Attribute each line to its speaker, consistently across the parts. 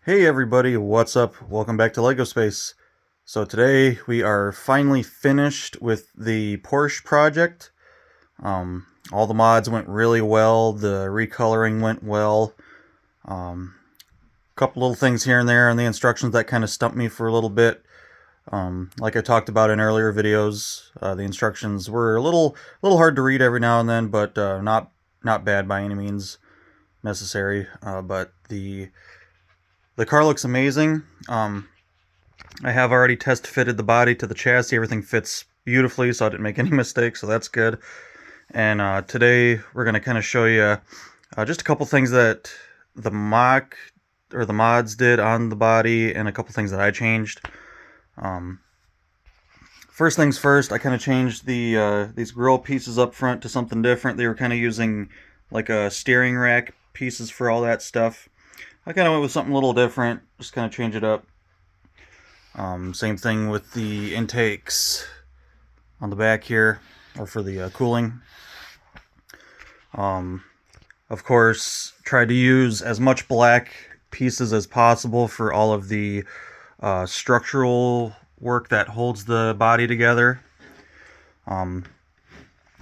Speaker 1: Hey everybody, what's up? Welcome back to LEGO Space. So today we are finally finished with the Porsche project. All the mods went really well, the recoloring went well. A couple little things here and there on the instructions that kind of stumped me for a little bit. Like I talked about in earlier videos, the instructions were a little hard to read every now and then, but not bad by any means necessary. But the car looks amazing. I have already test fitted the body to the chassis. Everything fits beautifully, so I didn't make any mistakes, so that's good. And today we're going to kind of show you just a couple things that the mock or the mods did on the body and a couple things that I changed. Um, First things first, I kind of changed these grill pieces up front to something different. They were kind of using like a steering rack pieces for all that stuff. I kind of went with something a little different, just kind of change it up. Same thing with the intakes on the back here, or for the cooling. Of course, tried to use as much black pieces as possible for all of the structural work that holds the body together. Um,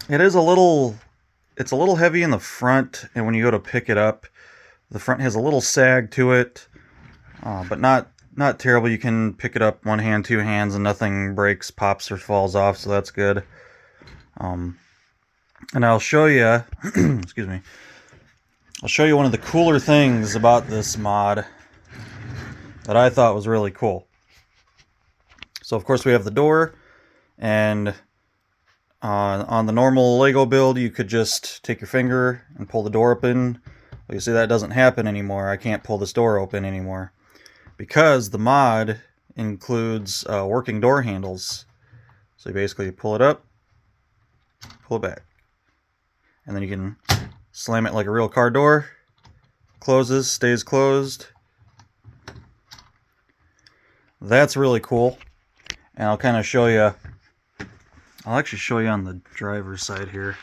Speaker 1: it is it's a little heavy in the front, and when you go to pick it up, the front has a little sag to it, but not terrible. You can pick it up one hand, two hands, and nothing breaks, pops, or falls off, so that's good. And I'll show you, excuse me, I'll show you one of the cooler things about this mod that I thought was really cool. So of course we have the door, and on the normal Lego build you could just take your finger and pull the door open. Well, you see that doesn't happen anymore. I can't pull this door open anymore because the mod includes working door handles. So you basically pull it up, pull it back, and then you can slam it like a real car door. Closes, stays closed. That's really cool. And I'll kind of show you, I'll actually show you on the driver's side here.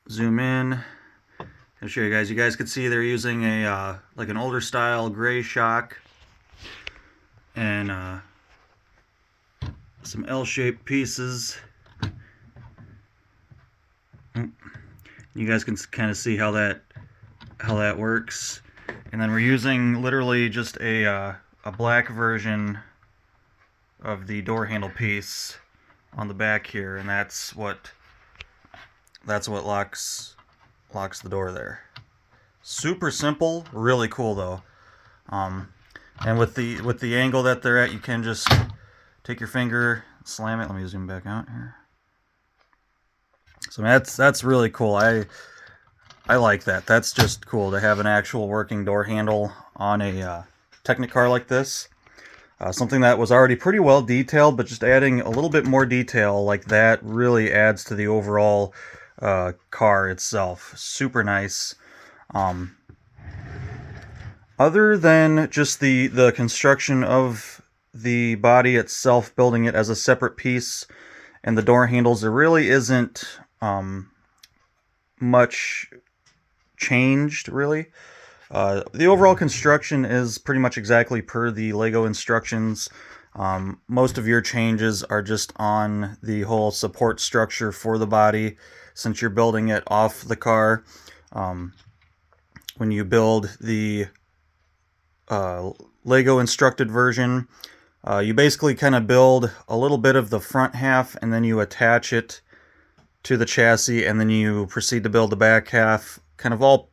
Speaker 1: Zoom in. I'll show you guys. You guys can see they're using a like an older style gray shock and some L-shaped pieces. You guys can kind of see how that works. And then we're using literally just a black version of the door handle piece on the back here, and that's what locks the door there. Super simple, really cool though. And with the angle that they're at, you can just take your finger, slam it. Let me zoom back out here. So that's really cool. I like that. That's just cool to have an actual working door handle on a Technic car like this. Something that was already pretty well detailed, but just adding a little bit more detail like that really adds to the overall car itself. Super nice. Other than just the construction of the body itself, building it as a separate piece, and the door handles, there really isn't much changed, really. The overall construction is pretty much exactly per the Lego instructions. Most of your changes are just on the whole support structure for the body, since you're building it off the car. When you build the Lego instructed version, you basically kind of build a little bit of the front half, and then you attach it to the chassis, and then you proceed to build the back half, kind of all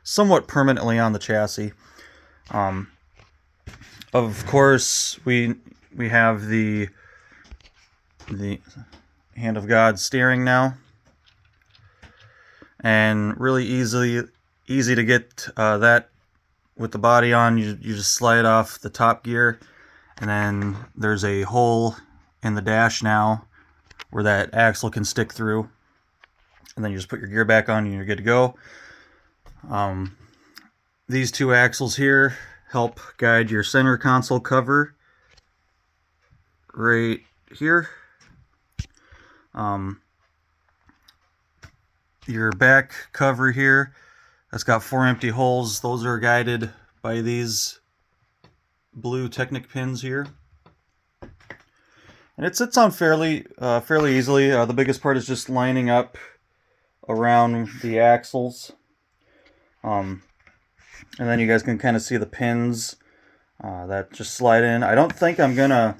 Speaker 1: somewhat permanently on the chassis. Of course, we have the hand of God steering now, and really easy to get that with the body on. You just slide off the top gear, and then there's a hole in the dash now where that axle can stick through, and then you just put your gear back on and you're good to go. These two axles here help guide your center console cover right here. Your back cover here That's got 4 empty holes. Those are guided by these blue Technic pins here. And it sits on fairly easily. The biggest part is just lining up around the axles. And then you guys can kind of see the pins that just slide in. I don't think I'm gonna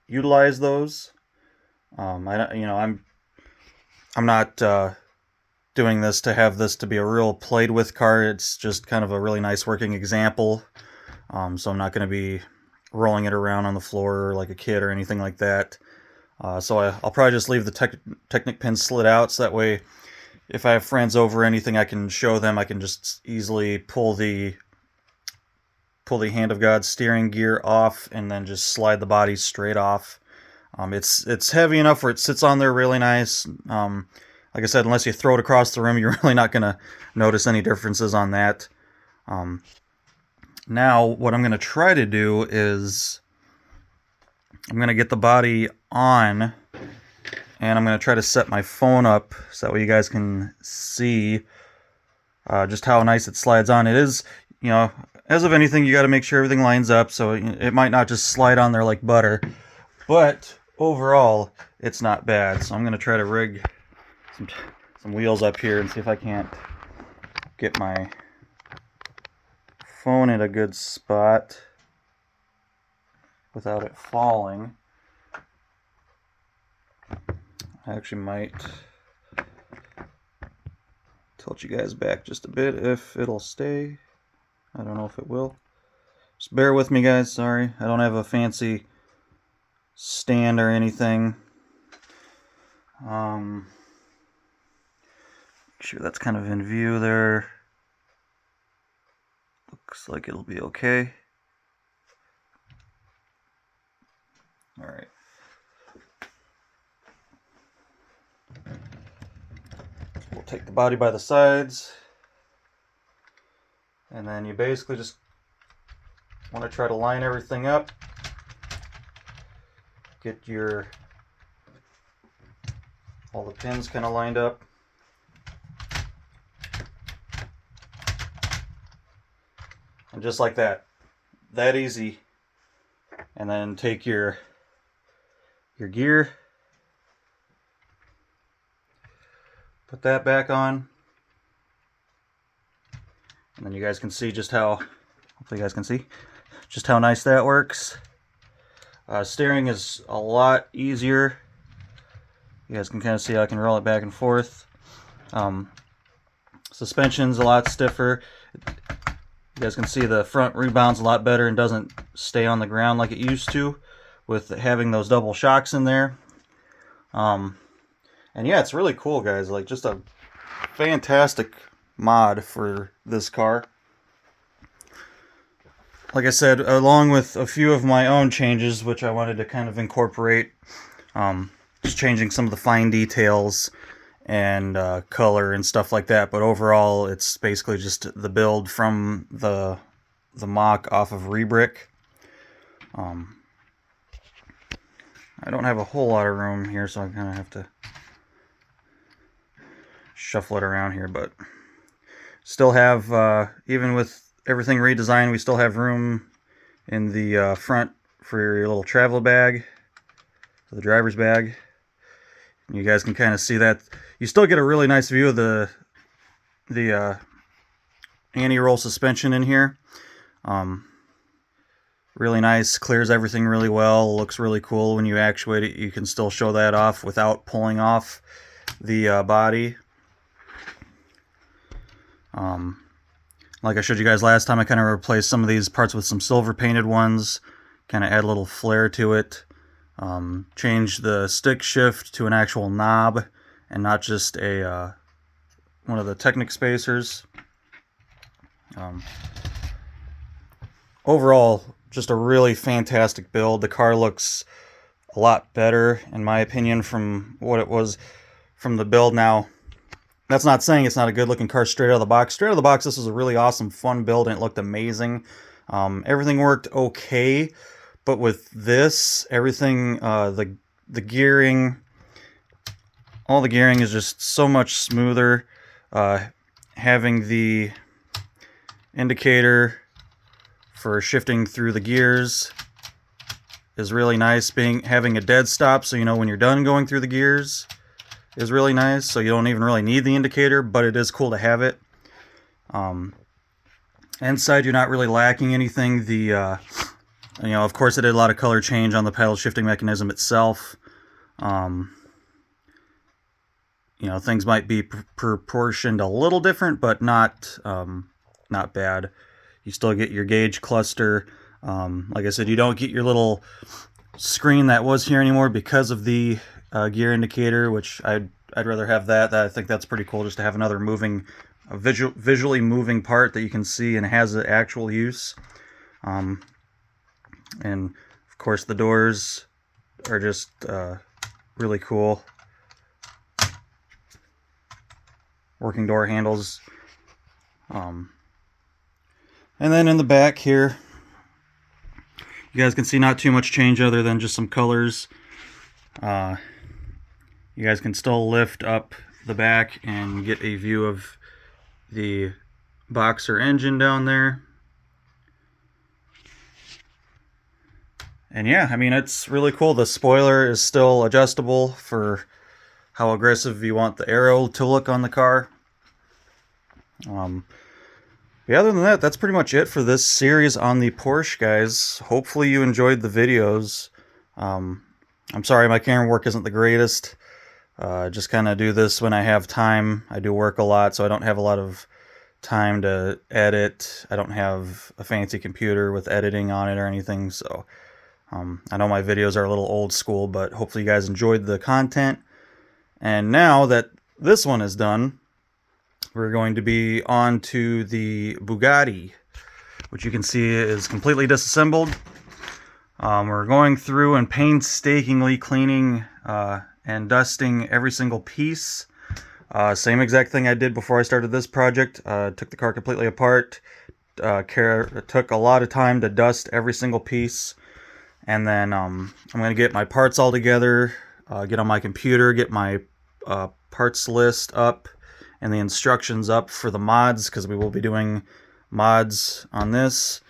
Speaker 1: utilize those. I'm not doing this to have this to be a real played with car. It's just kind of a really nice working example. So I'm not going to be rolling it around on the floor like a kid or anything like that. So I'll probably just leave the Technic pin slid out, so that way if I have friends over or anything, I can show them. I can just easily pull the Hand of God steering gear off and then just slide the body straight off. It's heavy enough where it sits on there really nice. Like I said, unless you throw it across the room, you're really not going to notice any differences on that. Now, what I'm going to try to do is I'm going to get the body on, and I'm going to try to set my phone up so that way you guys can see just how nice it slides on. It is, as of anything, you got to make sure everything lines up, so it might not just slide on there like butter. But overall, it's not bad. So I'm going to try to rig some wheels up here and see if I can't get my phone in a good spot without it falling. I actually might tilt you guys back just a bit if it'll stay. I don't know if it will. Just bear with me, guys. Sorry, I don't have a fancy stand or anything. Make sure that's kind of in view there. Looks like it'll be okay. All right. We'll take the body by the sides, and then you basically just want to try to line everything up. Get all the pins kind of lined up. And just like that. That easy. And then take your gear. Put that back on. And then you guys can see just how, hopefully you guys can see, just how nice that works. Steering is a lot easier. You guys can kind of see how I can roll it back and forth. Suspension's a lot stiffer. You guys can see the front rebounds a lot better and doesn't stay on the ground like it used to with having those double shocks in there. And yeah, it's really cool, guys. Like, just a fantastic mod for this car. Like I said, along with a few of my own changes, which I wanted to kind of incorporate, just changing some of the fine details and color and stuff like that. But overall, it's basically just the build from the mock off of Rebrick. I don't have a whole lot of room here, so I kind of have to shuffle it around here, but still have, even with everything redesigned, we still have room in the front for your little travel bag, for the driver's bag. And you guys can kind of see that. You still get a really nice view of the anti-roll suspension in here. Really nice, clears everything really well, looks really cool when you actuate it. You can still show that off without pulling off the body. Like I showed you guys last time, I kind of replaced some of these parts with some silver painted ones, kind of add a little flair to it. Change the stick shift to an actual knob and not just a one of the Technic spacers. Overall, just a really fantastic build. The car looks a lot better, in my opinion, from what it was from the build. Now, that's not saying it's not a good looking car straight out of the box. Straight out of the box, this was a really awesome, fun build, and it looked amazing. Everything worked okay, but with this, everything, the gearing, all the gearing is just so much smoother. having the indicator for shifting through the gears is really nice. Having a dead stop, so you know when you're done going through the gears, is really nice. So you don't even really need the indicator, but it is cool to have it. Inside, you're not really lacking anything. Of course, it did a lot of color change on the pedal shifting mechanism itself. Things might be proportioned a little different, but not bad. You still get your gauge cluster. Like I said, you don't get your little screen that was here anymore because of the gear indicator, which I'd rather have that. I think that's pretty cool, just to have another moving, visually moving part that you can see and has an actual use. And of course, the doors are just really cool. Working door handles. And then in the back here, you guys can see not too much change other than just some colors. You guys can still lift up the back and get a view of the boxer engine down there. And yeah, I mean, it's really cool. The spoiler is still adjustable for how aggressive you want the aero to look on the car. Yeah, other than that, that's pretty much it for this series on the Porsche, guys. Hopefully you enjoyed the videos. I'm sorry my camera work isn't the greatest. Just kind of do this when I have time. I do work a lot, so I don't have a lot of time to edit. I don't have a fancy computer with editing on it or anything, so I know my videos are a little old school, but hopefully you guys enjoyed the content. And now that this one is done, we're going to be on to the Bugatti, which you can see is completely disassembled. We're going through and painstakingly cleaning and dusting every single piece. Same exact thing I did before I started this project. Took the car completely apart. It took a lot of time to dust every single piece. And then I'm going to get my parts all together, get on my computer, get my parts list up and the instructions up for the mods, because we will be doing mods on this.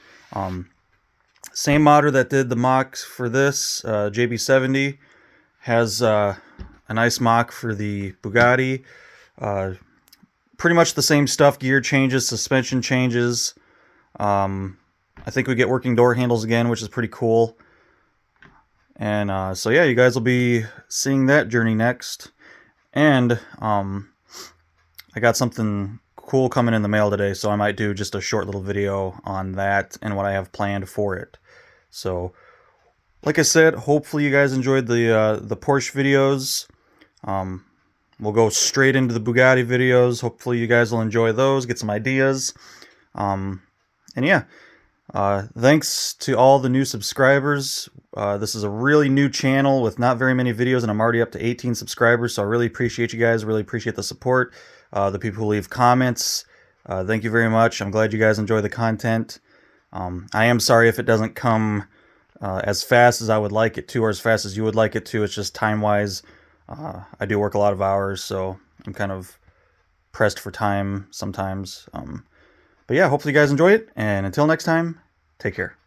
Speaker 1: Same modder that did the mock for this, JB70, has a nice mock for the Bugatti. Pretty much the same stuff, gear changes, suspension changes. I think we get working door handles again, which is pretty cool. And so yeah, you guys will be seeing that journey next. And I got something cool coming in the mail today, so I might do just a short little video on that and what I have planned for it. So, like I said, hopefully you guys enjoyed the Porsche videos. We'll go straight into the Bugatti videos. Hopefully you guys will enjoy those, get some ideas. And yeah, thanks to all the new subscribers. This is a really new channel with not very many videos, and I'm already up to 18 subscribers, so I really appreciate you guys. Really appreciate the support. The people who leave comments, thank you very much. I'm glad you guys enjoy the content. I am sorry if it doesn't come as fast as I would like it to, or as fast as you would like it to. It's just time-wise. I do work a lot of hours, so I'm kind of pressed for time sometimes. But yeah, hopefully you guys enjoy it, and until next time, take care.